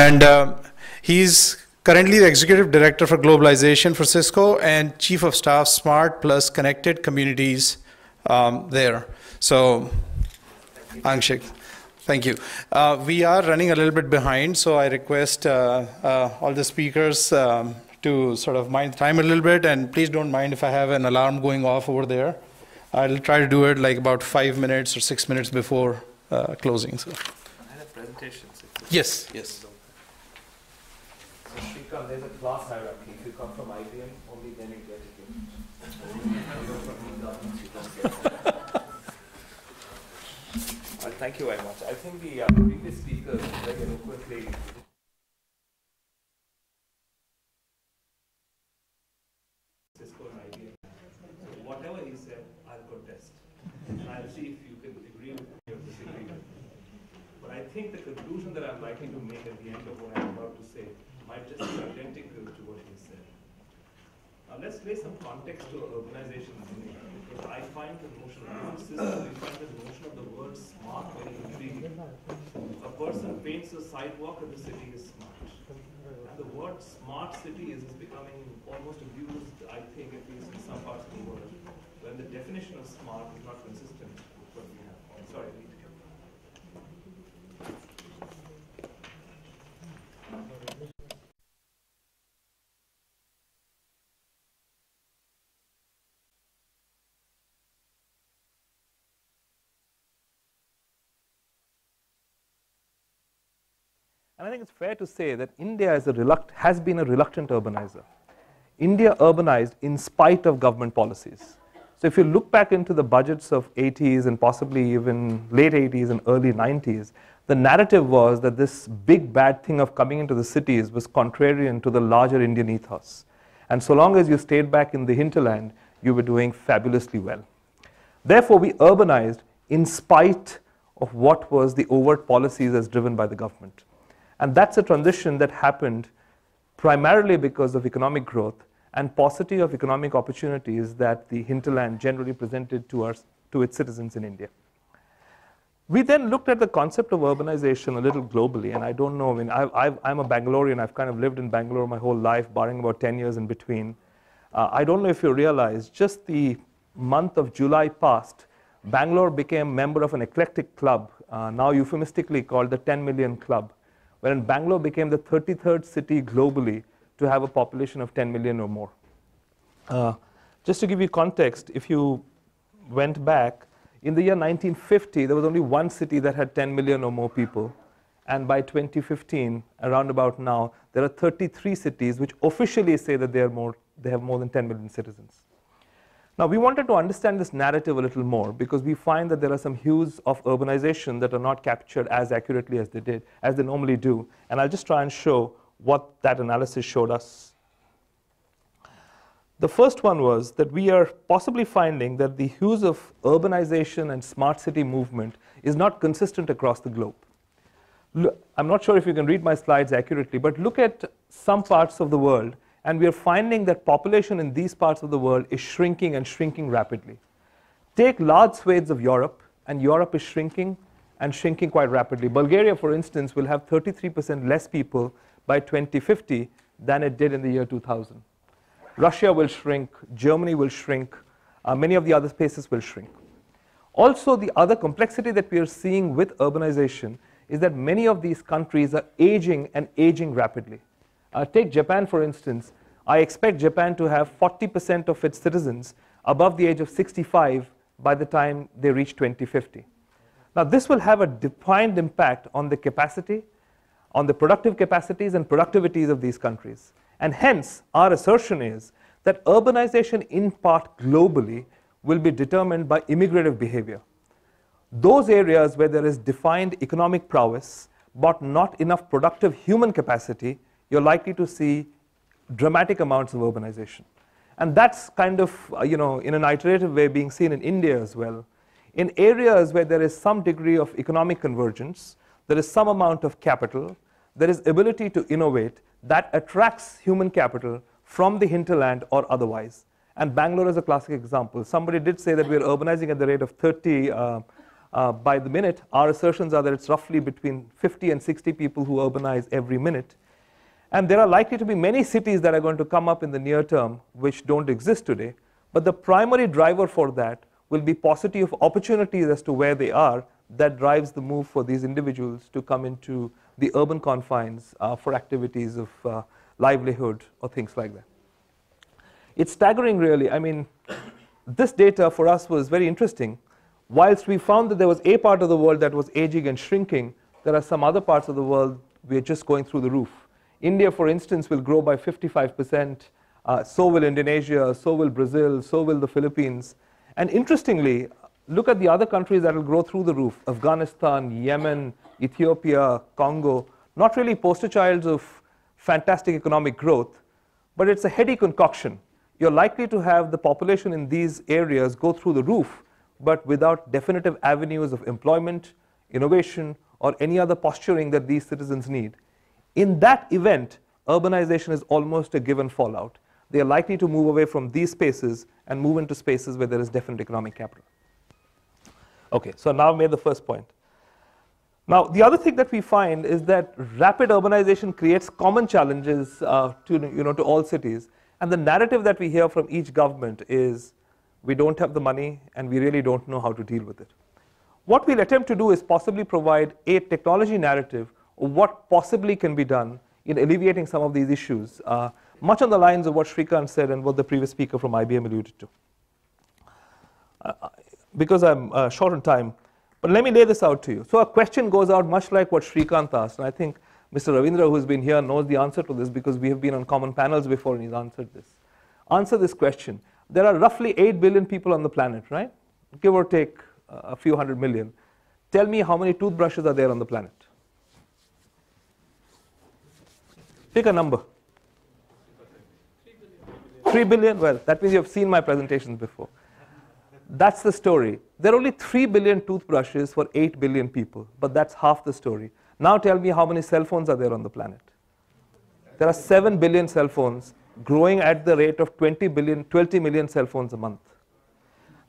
And he's currently the Executive Director for Globalization for Cisco and Chief of Staff Smart+Connected Communities there. So, Angshik, thank you. We are running a little bit behind, so I request all the speakers to sort of mind the time a little bit, and please don't mind if I have an alarm going off over there. I'll try to do it like about 5 minutes or 6 minutes before closing. So. I have presentations. Yes, yes. So Shrikant, there's a class hierarchy. If you come from IBM, only then you get it. Thank you very much. I think the previous speaker very eloquently Cisco and IBM. So whatever he said, I'll contest. And I'll see if you can agree with me or disagree with me. But I think the conclusion that I'm likely to make at the end of what I'm about to say might just be identical to what he said. Now let's lay some context to urbanization in India, because I find the notion of system, we find the notion of the word smart very intriguing. A person paints a sidewalk and the city is smart. And the word smart city is becoming almost abused, I think, at least in some parts of the world, when the definition of smart is not consistent with what we have. Sorry, and I think it's fair to say that India is has been a reluctant urbanizer. India urbanized in spite of government policies. So if you look back into the budgets of 80s and possibly even late 80s and early 90s, the narrative was that this big bad thing of coming into the cities was contrarian to the larger Indian ethos. And so long as you stayed back in the hinterland, you were doing fabulously well. Therefore, we urbanized in spite of what was the overt policies as driven by the government. And that's a transition that happened primarily because of economic growth and paucity of economic opportunities that the hinterland generally presented to its citizens in India. We then looked at the concept of urbanization a little globally, and I don't know, I mean, I'm a Bangalorean, I've kind of lived in Bangalore my whole life, barring about 10 years in between. I don't know if you realize, just the month of July past, Bangalore became a member of an eclectic club, now euphemistically called the 10 Million Club, wherein Bangalore became the 33rd city globally to have a population of 10 million or more. Just to give you context, if you went back, in the year 1950, there was only one city that had 10 million or more people. And by 2015, around about now, there are 33 cities which officially say that they have more than 10 million citizens. Now, we wanted to understand this narrative a little more because we find that there are some hues of urbanization that are not captured as accurately as they normally do. And I'll just try and show what that analysis showed us. The first one was that we are possibly finding that the hues of urbanization and smart city movement is not consistent across the globe. I'm not sure if you can read my slides accurately, but look at some parts of the world, and we are finding that population in these parts of the world is shrinking and shrinking rapidly. Take large swathes of Europe, and Europe is shrinking and shrinking quite rapidly. Bulgaria, for instance, will have 33% less people by 2050 than it did in the year 2000. Russia will shrink, Germany will shrink, many of the other places will shrink. Also, the other complexity that we are seeing with urbanization is that many of these countries are aging and aging rapidly. Take Japan, for instance. I expect Japan to have 40% of its citizens above the age of 65 by the time they reach 2050. Now, this will have a defined impact on the capacity, on the productive capacities and productivities of these countries. And hence, our assertion is that urbanization in part globally will be determined by immigrative behavior. Those areas where there is defined economic prowess, but not enough productive human capacity, you're likely to see dramatic amounts of urbanization. And that's kind of, in an iterative way being seen in India as well. In areas where there is some degree of economic convergence, there is some amount of capital, there is ability to innovate that attracts human capital from the hinterland or otherwise. And Bangalore is a classic example. Somebody did say that we're urbanizing at the rate of 30 by the minute. Our assertions are that it's roughly between 50 and 60 people who urbanize every minute. And there are likely to be many cities that are going to come up in the near term which don't exist today. But the primary driver for that will be paucity of opportunities as to where they are that drives the move for these individuals to come into the urban confines for activities of livelihood or things like that. It's staggering, really. I mean, this data for us was very interesting. Whilst we found that there was a part of the world that was aging and shrinking, there are some other parts of the world we're just going through the roof. India, for instance, will grow by 55%. So will Indonesia, so will Brazil, so will the Philippines. And interestingly, look at the other countries that will grow through the roof. Afghanistan, Yemen, Ethiopia, Congo. Not really poster childs of fantastic economic growth, but it's a heady concoction. You're likely to have the population in these areas go through the roof, but without definitive avenues of employment, innovation, or any other posturing that these citizens need. In that event, urbanization is almost a given fallout. They are likely to move away from these spaces and move into spaces where there is definite economic capital. Okay, so now I've made the first point. Now, the other thing that we find is that rapid urbanization creates common challenges to all cities. And the narrative that we hear from each government is, we don't have the money and we really don't know how to deal with it. What we'll attempt to do is possibly provide a technology narrative of what possibly can be done in alleviating some of these issues, much on the lines of what Shrikant said and what the previous speaker from IBM alluded to. Because I'm short on time, but let me lay this out to you. So a question goes out much like what Shrikant asked, and I think Mr. Ravindra, who's been here, knows the answer to this because we have been on common panels before and he's answered this. Answer this question. There are roughly 8 billion people on the planet, right? Give or take a few 100 million. Tell me how many toothbrushes are there on the planet? Pick a number. 3 billion? Well, that means you have seen my presentations before. That's the story. There are only 3 billion toothbrushes for 8 billion people, but that's half the story. Now tell me how many cell phones are there on the planet. There are 7 billion cell phones growing at the rate of 20 million cell phones a month.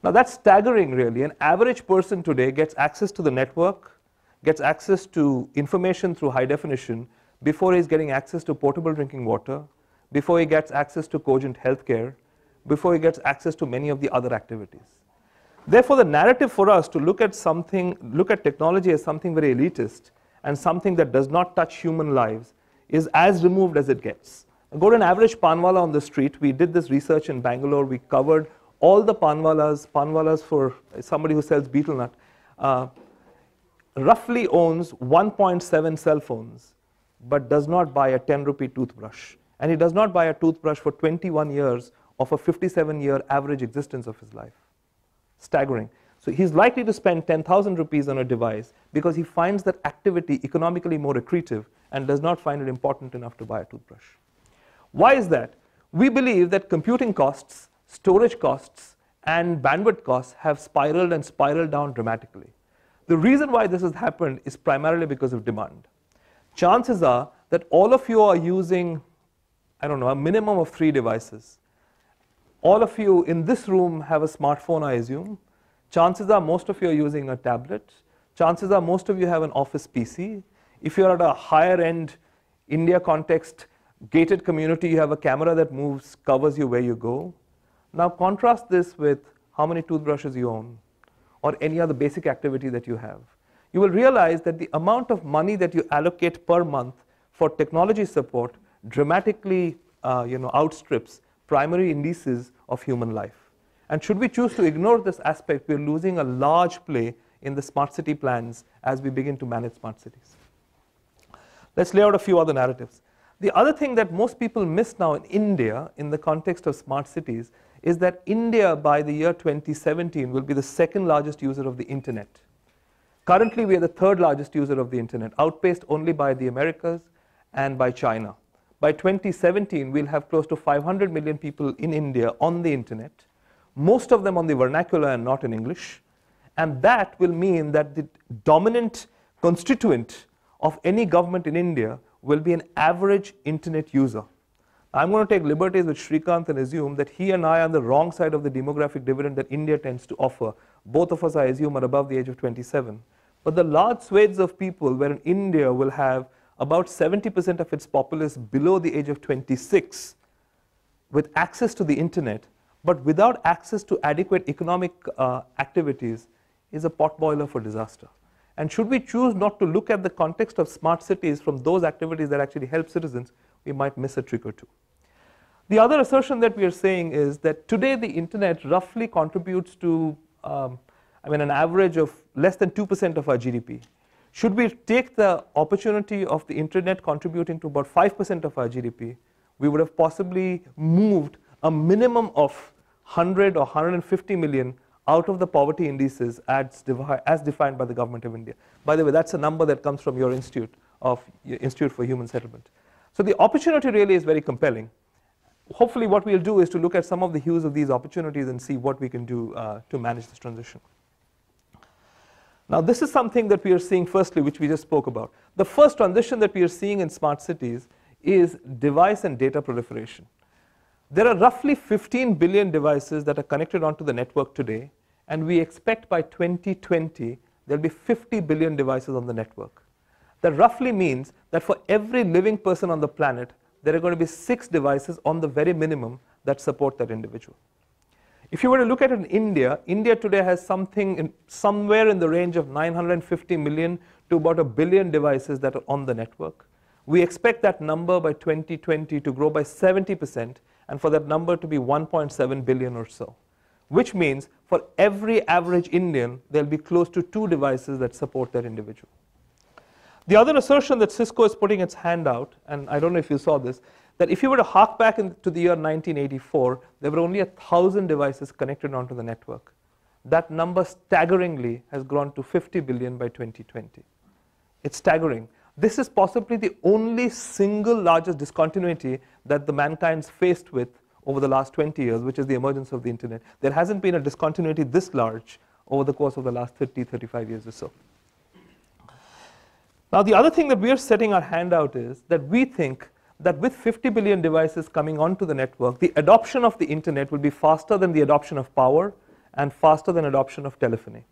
Now that's staggering, really. An average person today gets access to the network, gets access to information through high definition before he's getting access to potable drinking water, before he gets access to cogent healthcare, before he gets access to many of the other activities. Therefore, the narrative for us to look at technology as something very elitist and something that does not touch human lives is as removed as it gets. Go to an average panwala on the street. We did this research in Bangalore. We covered all the panwalas for somebody who sells betel nut, roughly owns 1.7 cell phones, but does not buy a 10 rupee toothbrush. And he does not buy a toothbrush for 21 years of a 57-year average existence of his life. Staggering. So he's likely to spend 10,000 rupees on a device because he finds that activity economically more accretive and does not find it important enough to buy a toothbrush. Why is that? We believe that computing costs, storage costs, and bandwidth costs have spiraled and spiraled down dramatically. The reason why this has happened is primarily because of demand. Chances are that all of you are using, I don't know, a minimum of 3 devices. All of you in this room have a smartphone, I assume. Chances are most of you are using a tablet. Chances are most of you have an office PC. If you're at a higher end India context, gated community, you have a camera that moves, covers you where you go. Now contrast this with how many toothbrushes you own or any other basic activity that you have. You will realize that the amount of money that you allocate per month for technology support dramatically outstrips primary indices of human life. And should we choose to ignore this aspect, we're losing a large play in the smart city plans as we begin to manage smart cities. Let's lay out a few other narratives. The other thing that most people miss now in India in the context of smart cities is that India by the year 2017 will be the 2nd largest user of the internet. Currently we are the 3rd largest user of the internet, outpaced only by the Americas and by China. By 2017 we'll have close to 500 million people in India on the internet, most of them on the vernacular and not in English, and that will mean that the dominant constituent of any government in India will be an average internet user. I'm going to take liberties with Srikanth and assume that he and I are on the wrong side of the demographic dividend that India tends to offer. Both of us, I assume, are above the age of 27. But the large swathes of people where India will have about 70% of its populace below the age of 26 with access to the internet, but without access to adequate economic activities, is a potboiler for disaster. And should we choose not to look at the context of smart cities from those activities that actually help citizens, we might miss a trick or two. The other assertion that we are saying is that today the internet roughly contributes to an average of less than 2% of our GDP. Should we take the opportunity of the internet contributing to about 5% of our GDP, we would have possibly moved a minimum of 100 or 150 million out of the poverty indices as defined by the government of India. By the way, that's a number that comes from your Institute for Human Settlement. So the opportunity really is very compelling. Hopefully what we'll do is to look at some of the hues of these opportunities and see what we can do to manage this transition. Now this is something that we are seeing firstly, which we just spoke about. The first transition that we are seeing in smart cities is device and data proliferation. There are roughly 15 billion devices that are connected onto the network today, and we expect by 2020 there'll be 50 billion devices on the network. That roughly means that for every living person on the planet, there are going to be 6 devices on the very minimum that support that individual. If you were to look at it in India, India today has somewhere in the range of 950 million to about 1 billion devices that are on the network. We expect that number by 2020 to grow by 70%, and for that number to be 1.7 billion or so, which means for every average Indian, there'll be close to 2 devices that support that individual. The other assertion that Cisco is putting its hand out, and I don't know if you saw this, that if you were to hark back to the year 1984, there were only 1,000 devices connected onto the network. That number staggeringly has grown to 50 billion by 2020. It's staggering. This is possibly the only single largest discontinuity that the mankind's faced with over the last 20 years, which is the emergence of the internet. There hasn't been a discontinuity this large over the course of the last 30, 35 years or so. Now the other thing that we are setting our hand out is that we think that with 50 billion devices coming onto the network, the adoption of the internet will be faster than the adoption of power and faster than adoption of telephony.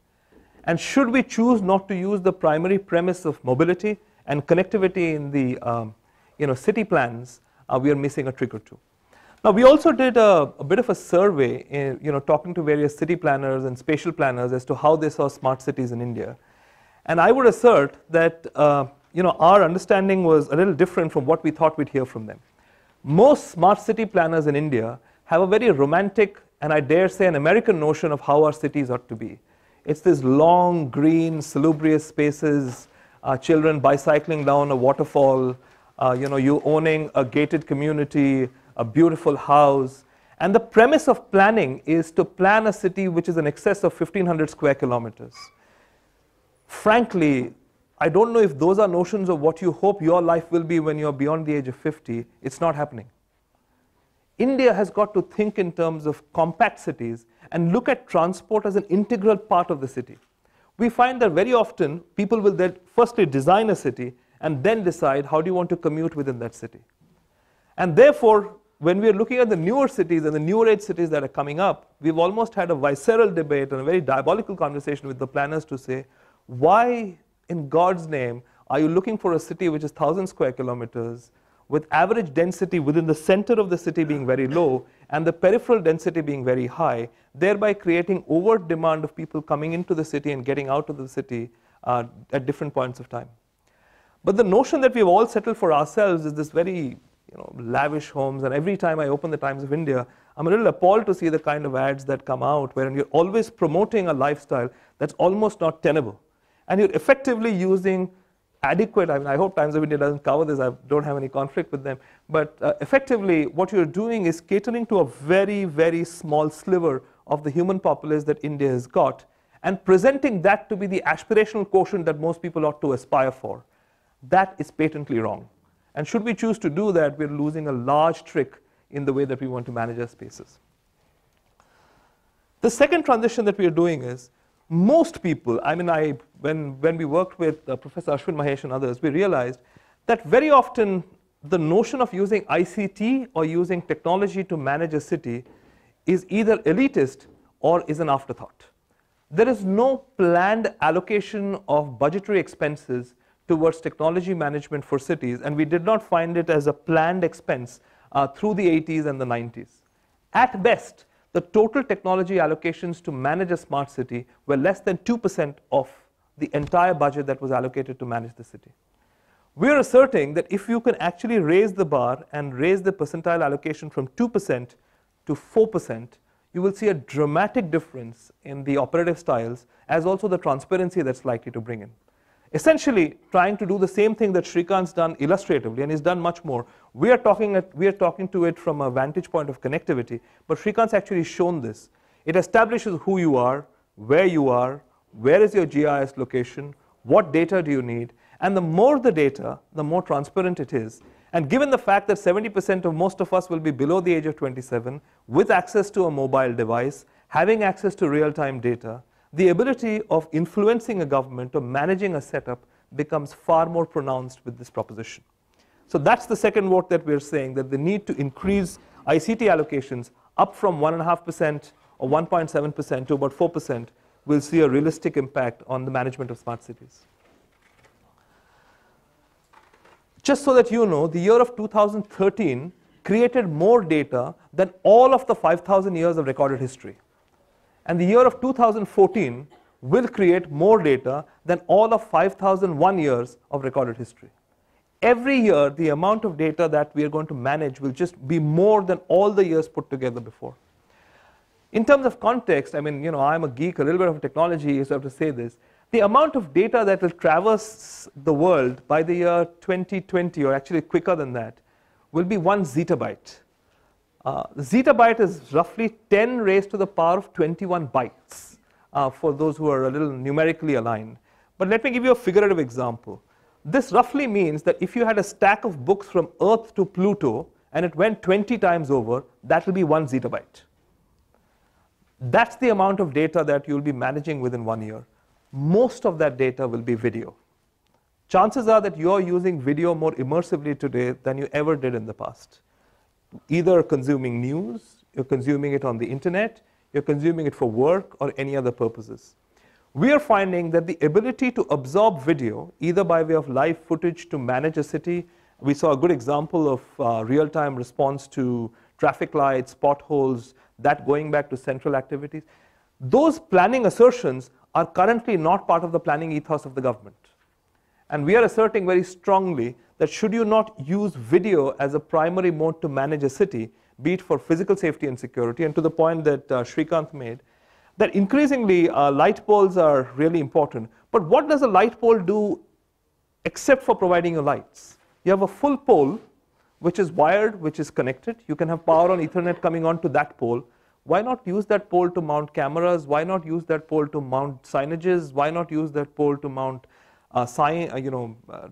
And should we choose not to use the primary premise of mobility and connectivity in the city plans, we are missing a trick or two. Now we also did a bit of a survey, talking to various city planners and spatial planners as to how they saw smart cities in India. And I would assert that our understanding was a little different from what we thought we'd hear from them. Most smart city planners in India have a very romantic, and I dare say an American notion of how our cities ought to be. It's this long, green, salubrious spaces, children bicycling down a waterfall, you owning a gated community, a beautiful house. And the premise of planning is to plan a city which is in excess of 1,500 square kilometers. Frankly, I don't know if those are notions of what you hope your life will be when you're beyond the age of 50. It's not happening. India has got to think in terms of compact cities and look at transport as an integral part of the city. We find that very often people will then firstly design a city and then decide how do you want to commute within that city. And therefore, when we are looking at the newer cities and the newer age cities that are coming up, we've almost had a visceral debate and a very diabolical conversation with the planners to say, why in God's name are you looking for a city which is 1,000 square kilometers with average density within the center of the city being very low and the peripheral density being very high, thereby creating overt demand of people coming into the city and getting out of the city at different points of time. But the notion that we've all settled for ourselves is this very lavish homes, and every time I open the Times of India, I'm a little appalled to see the kind of ads that come out where you're always promoting a lifestyle that's almost not tenable. And you're effectively using adequate, I hope Times of India doesn't cover this, I don't have any conflict with them, but effectively what you're doing is catering to a very, very small sliver of the human populace that India has got and presenting that to be the aspirational quotient that most people ought to aspire for. That is patently wrong. And should we choose to do that, we're losing a large trick in the way that we want to manage our spaces. The second transition that we are doing is, most people, when we worked with Professor Ashwin Mahesh and others, we realized that very often the notion of using ICT or using technology to manage a city is either elitist or is an afterthought. There is no planned allocation of budgetary expenses towards technology management for cities, and we did not find it as a planned expense through the 80s and the 90s. At best, the total technology allocations to manage a smart city were less than 2% of the entire budget that was allocated to manage the city. We are asserting that if you can actually raise the bar and raise the percentile allocation from 2% to 4%, you will see a dramatic difference in the operative styles, as also the transparency that's likely to bring in. Essentially, trying to do the same thing that Shrikant's done illustratively, and he's done much more. We are talking to it from a vantage point of connectivity, but Shrikant's actually shown this. It establishes who you are, where is your GIS location, what data do you need, and the more the data, the more transparent it is. And given the fact that 70% of most of us will be below the age of 27, with access to a mobile device, having access to real-time data, the ability of influencing a government or managing a setup becomes far more pronounced with this proposition. So that's the second vote that we're saying, that the need to increase ICT allocations up from 1.5% or 1.7% to about 4% will see a realistic impact on the management of smart cities. Just so that you know, the year of 2013 created more data than all of the 5,000 years of recorded history. And the year of 2014 will create more data than all of 5,001 years of recorded history. Every year, the amount of data that we are going to manage will just be more than all the years put together before. In terms of context, I mean, I'm a geek, a little bit of technology, so I have to say this. The amount of data that will traverse the world by the year 2020, or actually quicker than that, will be 1 zettabyte. The zettabyte is roughly 10 raised to the power of 21 bytes for those who are a little numerically aligned. But let me give you a figurative example. This roughly means that if you had a stack of books from Earth to Pluto and it went 20 times over, that will be 1 zettabyte. That's the amount of data that you'll be managing within 1 year. Most of that data will be video. Chances are that you're using video more immersively today than you ever did in the past. Either consuming news, you're consuming it on the internet, you're consuming it for work or any other purposes. We are finding that the ability to absorb video, either by way of live footage to manage a city, we saw a good example of real-time response to traffic lights, potholes, that going back to central activities. Those planning assertions are currently not part of the planning ethos of the government. And we are asserting very strongly that should you not use video as a primary mode to manage a city, be it for physical safety and security, and to the point that Shrikant made, that increasingly light poles are really important. But what does a light pole do except for providing you lights? You have a full pole which is wired, which is connected. You can have power on Ethernet coming onto that pole. Why not use that pole to mount cameras? Why not use that pole to mount signages? Why not use that pole to mount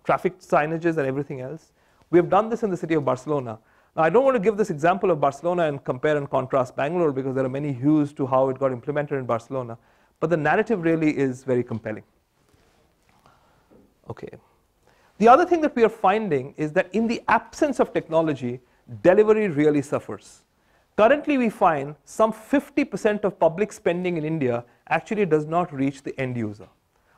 traffic signages and everything else? We have done this in the city of Barcelona. Now, I don't want to give this example of Barcelona and compare and contrast Bangalore, because there are many hues to how it got implemented in Barcelona. But the narrative really is very compelling. Okay. The other thing that we are finding is that in the absence of technology, delivery really suffers. Currently, we find some 50% of public spending in India actually does not reach the end user.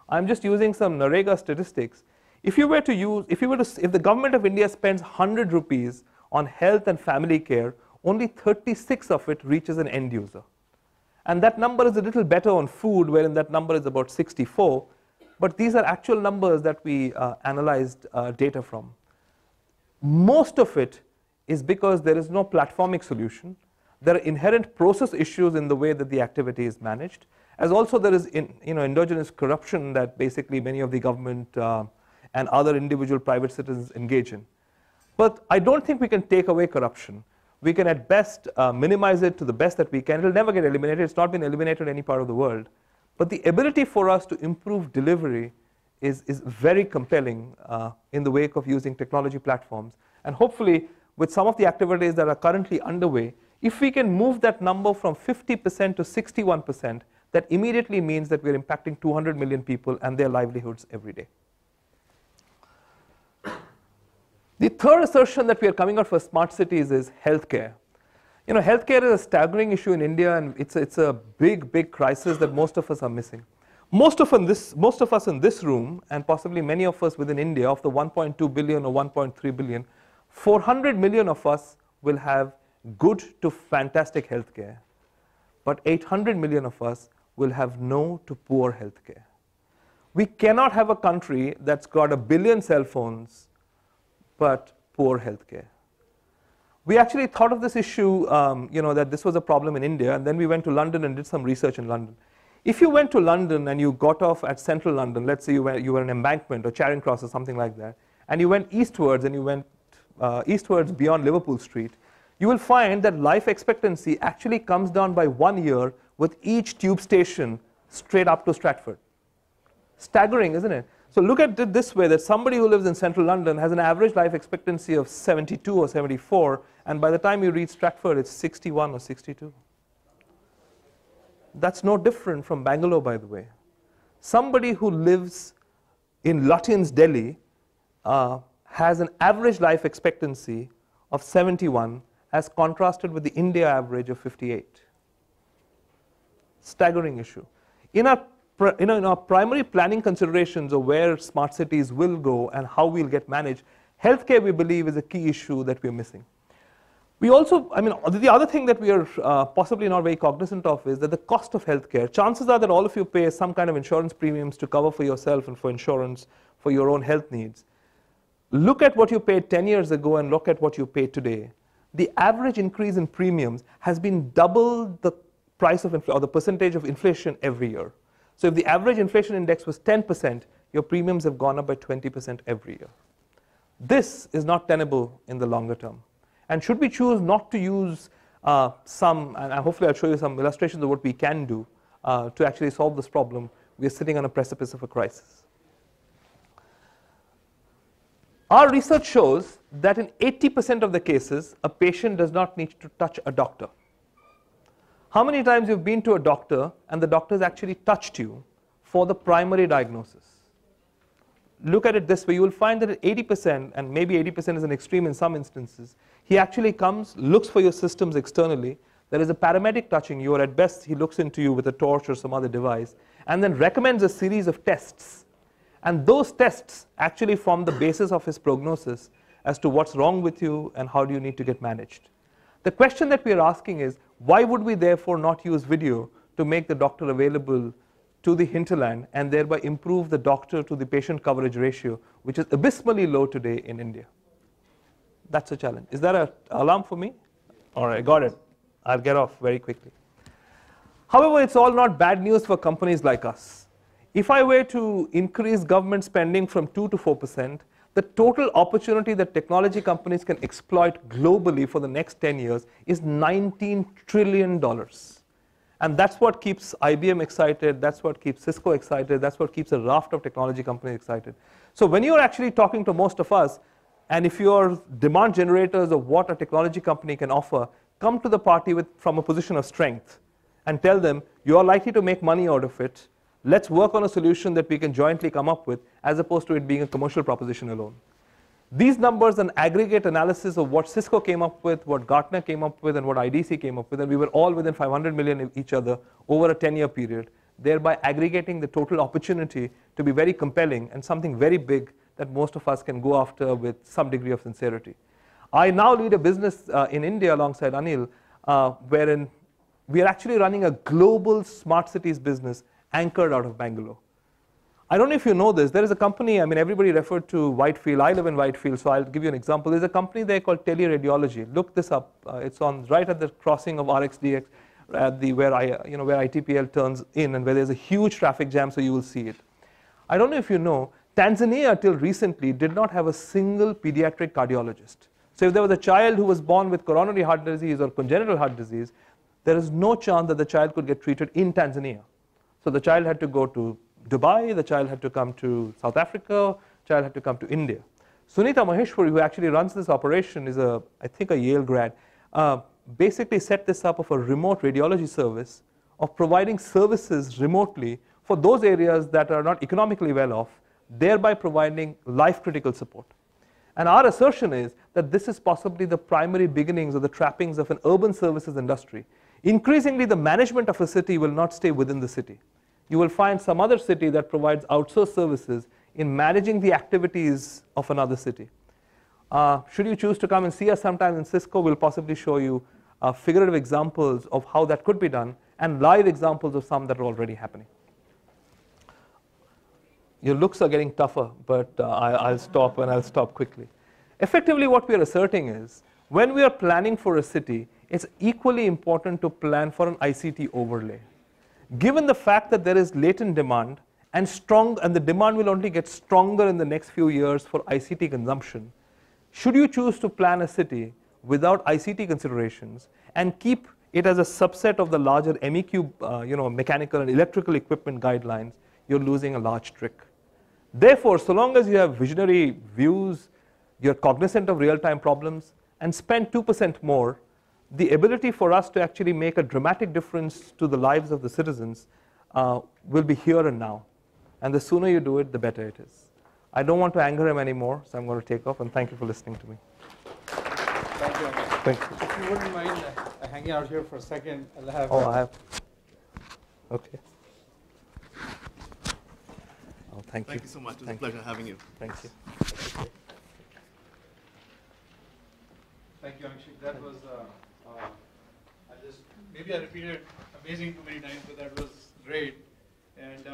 I'm just using some NREGA statistics. If the government of India spends 100 rupees on health and family care, only 36 of it reaches an end user. And that number is a little better on food, wherein that number is about 64. But these are actual numbers that we analyzed data from. Most of it is because there is no platformic solution. There are inherent process issues in the way that the activity is managed, as also there is endogenous corruption that basically many of the government and other individual private citizens engage in. But I don't think we can take away corruption. We can at best minimize it to the best that we can. It will never get eliminated. It's not been eliminated in any part of the world. But the ability for us to improve delivery is very compelling in the wake of using technology platforms. And hopefully, with some of the activities that are currently underway, if we can move that number from 50% to 61%, that immediately means that we're impacting 200 million people and their livelihoods every day. The third assertion that we are coming out for smart cities is healthcare. Healthcare is a staggering issue in India, and it's a big, big crisis that most of us are missing. Most of us in this room, and possibly many of us within India, of the 1.2 billion or 1.3 billion, 400 million of us will have good to fantastic healthcare. But 800 million of us will have no to poor healthcare. We cannot have a country that's got 1 billion cell phones, but poor healthcare. We actually thought of this issue, that this was a problem in India, and then we went to London and did some research in London. If you went to London and you got off at central London, let's say you were in Embankment or Charing Cross or something like that, and you went eastwards and you went eastwards beyond Liverpool Street, you will find that life expectancy actually comes down by 1 year with each tube station straight up to Stratford. Staggering, isn't it? So look at it this way, that somebody who lives in central London has an average life expectancy of 72 or 74, and by the time you reach Stratford, it's 61 or 62. That's no different from Bangalore, by the way. Somebody who lives in Lutyens, Delhi, has an average life expectancy of 71, as contrasted with the India average of 58. Staggering issue. In our primary planning considerations of where smart cities will go and how we'll get managed, healthcare, we believe, is a key issue that we're missing. We also, the other thing that we are possibly not very cognizant of is that the cost of healthcare, chances are that all of you pay some kind of insurance premiums to cover for yourself and for insurance for your own health needs. Look at what you paid 10 years ago and look at what you pay today. The average increase in premiums has been double the price of or the percentage of inflation every year. So if the average inflation index was 10%, your premiums have gone up by 20% every year. This is not tenable in the longer term. And should we choose not to use and hopefully I'll show you some illustrations of what we can do to actually solve this problem, we are sitting on a precipice of a crisis. Our research shows that in 80% of the cases, a patient does not need to touch a doctor. How many times you've been to a doctor and the doctor's actually touched you for the primary diagnosis? Look at it this way. You will find that at 80%, and maybe 80% is an extreme in some instances, he actually comes, looks for your systems externally. There is a paramedic touching you, or at best he looks into you with a torch or some other device, and then recommends a series of tests. And those tests actually form the basis of his prognosis as to what's wrong with you and how do you need to get managed. The question that we are asking is, why would we therefore not use video to make the doctor available to the hinterland and thereby improve the doctor to the patient coverage ratio, which is abysmally low today in India? That's a challenge. Is that an alarm for me? All right, got it. I'll get off very quickly. However, it's all not bad news for companies like us. If I were to increase government spending from 2 to 4%, the total opportunity that technology companies can exploit globally for the next 10 years is $19 trillion. And that's what keeps IBM excited, that's what keeps Cisco excited, that's what keeps a raft of technology companies excited. So when you're actually talking to most of us, and if you're demand generators of what a technology company can offer, come to the party from a position of strength and tell them, you're likely to make money out of it. Let's work on a solution that we can jointly come up with, as opposed to it being a commercial proposition alone. These numbers and aggregate analysis of what Cisco came up with, what Gartner came up with, and what IDC came up with, and we were all within 500 million of each other over a 10-year period, thereby aggregating the total opportunity to be very compelling and something very big that most of us can go after with some degree of sincerity. I now lead a business in India alongside Anil, wherein we are actually running a global smart cities business anchored out of Bangalore. I don't know if you know this. There is a company, everybody referred to Whitefield. I live in Whitefield, so I'll give you an example. There's a company there called Teleradiology. Look this up. It's on right at the crossing of RxDX, where ITPL turns in and where there's a huge traffic jam, so you will see it. I don't know if you know, Tanzania till recently did not have a single pediatric cardiologist. So if there was a child who was born with coronary heart disease or congenital heart disease, there is no chance that the child could get treated in Tanzania. So the child had to go to Dubai, the child had to come to South Africa, the child had to come to India. Sunita Maheshwari, who actually runs this operation, is I think a Yale grad, basically set this up of a remote radiology service of providing services remotely for those areas that are not economically well off, thereby providing life-critical support. And our assertion is that this is possibly the primary beginnings or the trappings of an urban services industry. Increasingly, the management of a city will not stay within the city. You will find some other city that provides outsourced services in managing the activities of another city. Should you choose to come and see us sometime in Cisco, we'll possibly show you figurative examples of how that could be done and live examples of some that are already happening. Your looks are getting tougher, but I'll stop and I'll stop quickly. Effectively, what we are asserting is when we are planning for a city, it's equally important to plan for an ICT overlay. Given the fact that there is latent demand and the demand will only get stronger in the next few years for ICT consumption, should you choose to plan a city without ICT considerations and keep it as a subset of the larger MEQ, mechanical and electrical equipment guidelines, you're losing a large trick. Therefore, so long as you have visionary views, you're cognizant of real-time problems, and spend 2% more, the ability for us to actually make a dramatic difference to the lives of the citizens will be here and now. And the sooner you do it, the better it is. I don't want to anger him anymore, so I'm going to take off, and thank you for listening to me. Thank you. Thank you. If you wouldn't mind hanging out here for a second, I'll have... I have. Okay. Oh, thank you. Thank you so much. It was a pleasure having you. Thank you. Thank you, Angshik. That was, maybe I repeated amazing too many times, but that was great. And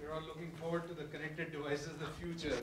we're all looking forward to the connected devices of the future.